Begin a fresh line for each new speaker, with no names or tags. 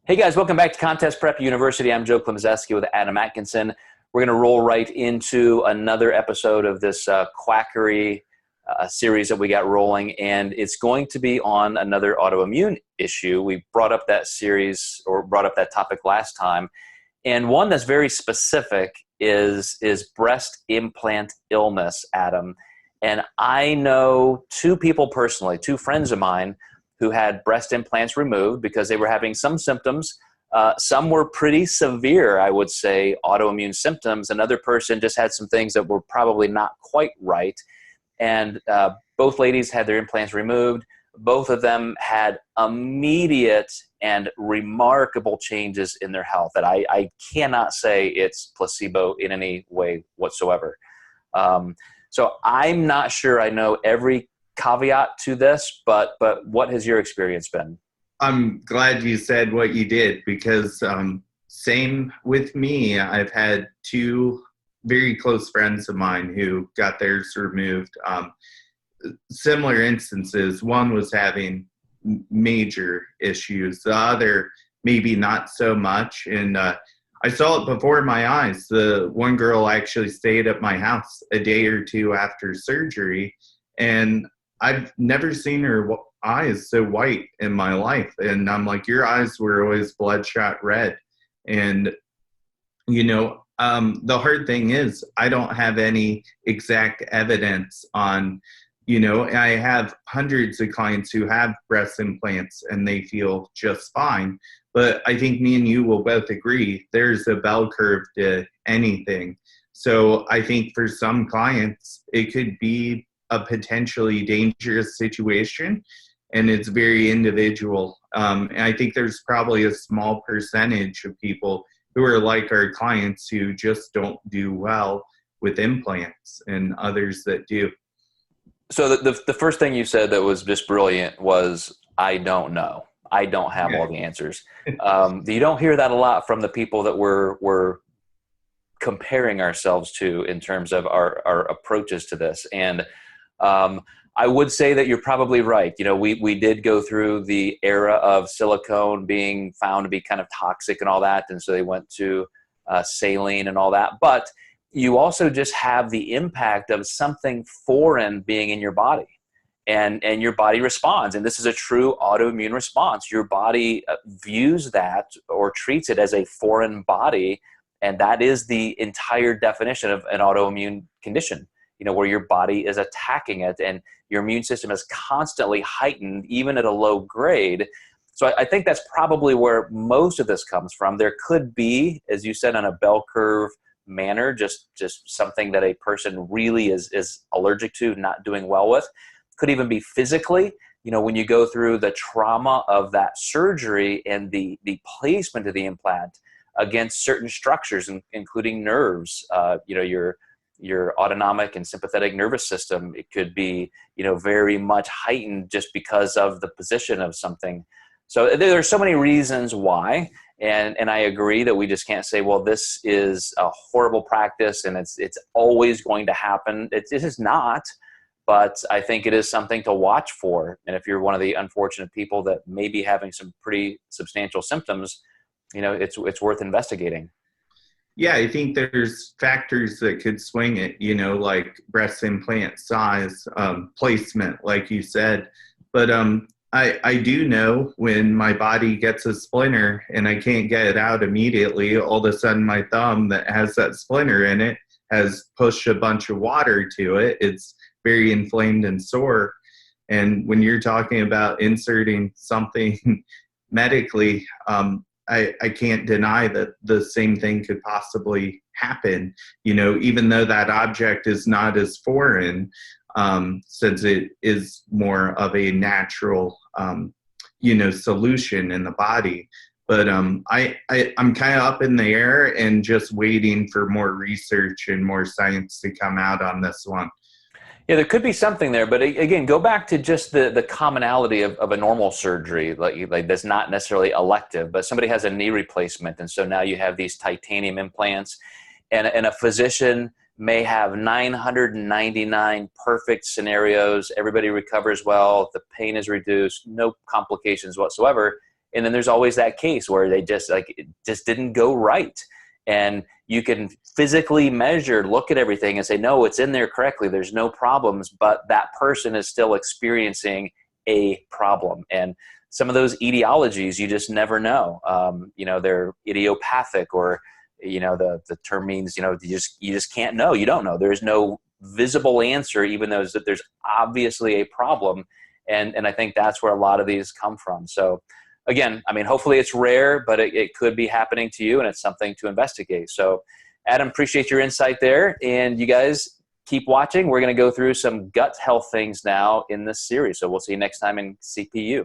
Hey guys, welcome back to Contest Prep University. I'm Joe Klemczewski with Adam Atkinson. We're going to roll right into another episode of this Quackery series that we got rolling, and it's going to be on another autoimmune issue. We brought up that series, or brought up that topic last time, and one that's very specific is breast implant illness, Adam. And I know two people personally, two friends of mine, who had breast implants removed because they were having some symptoms. Some were pretty severe, I would say, autoimmune symptoms. Another person just had some things that were probably not quite right. And both ladies had their implants removed. Both of them had immediate and remarkable changes in their health that I cannot say it's placebo in any way whatsoever. So I'm not sure I know every caveat to this, but what has your experience been?
I'm glad you said what you did, because same with me. I've had two very close friends of mine who got theirs removed. Similar instances. One was having major issues. The other maybe not so much. And I saw it before my eyes. The one girl actually stayed at my house a day or two after surgery, and I've never seen her eyes so white in my life. And I'm like, your eyes were always bloodshot red. And, the hard thing is I don't have any exact evidence on, I have hundreds of clients who have breast implants and they feel just fine. But I think me and you will both agree there's a bell curve to anything. So I think for some clients, it could be a potentially dangerous situation, and it's very individual. And I think there's probably a small percentage of people who are like our clients who just don't do well with implants, and others that do.
So the first thing you said that was just brilliant was, I don't know. I don't have all the answers. You don't hear that a lot from the people that we're comparing ourselves to in terms of our approaches to this. And I would say that you're probably right. We did go through the era of silicone being found to be kind of toxic and all that. And so they went to saline and all that. But you also just have the impact of something foreign being in your body, and your body responds. And this is a true autoimmune response. Your body views that or treats it as a foreign body. And that is the entire definition of an autoimmune condition. Where your body is attacking it and your immune system is constantly heightened, even at a low grade. So I think that's probably where most of this comes from. There could be, as you said, on a bell curve manner, just something that a person really is allergic to, not doing well with. Could even be physically, when you go through the trauma of that surgery and the placement of the implant against certain structures, including nerves, your autonomic and sympathetic nervous system. It could be, very much heightened just because of the position of something. So there are so many reasons why, and I agree that we just can't say, well, this is a horrible practice and it's always going to happen. It is not, but I think it is something to watch for. And if you're one of the unfortunate people that may be having some pretty substantial symptoms, it's worth investigating.
Yeah, I think there's factors that could swing it, like breast implant size, placement, like you said. But I do know when my body gets a splinter and I can't get it out immediately, all of a sudden my thumb that has that splinter in it has pushed a bunch of water to it. It's very inflamed and sore. And when you're talking about inserting something medically, I can't deny that the same thing could possibly happen, even though that object is not as foreign, since it is more of a natural, solution in the body. But I'm kind of up in the air and just waiting for more research and more science to come out on this one.
Yeah, there could be something there, but again, go back to just the commonality of a normal surgery, like that's not necessarily elective, but somebody has a knee replacement, and so now you have these titanium implants, and a physician may have 999 perfect scenarios. Everybody recovers well, the pain is reduced, no complications whatsoever, And then there's always that case where they just it just didn't go right. And you can physically measure, look at everything and say, no, it's in there correctly. There's no problems, but that person is still experiencing a problem. And some of those etiologies, you just never know. They're idiopathic, or, the term means, you just can't know. You don't know. There's no visible answer, even though there's obviously a problem. And I think that's where a lot of these come from. So again, I mean, hopefully it's rare, but it could be happening to you, and it's something to investigate. So Adam, appreciate your insight there. And you guys keep watching. We're going to go through some gut health things now in this series. So we'll see you next time in CPU.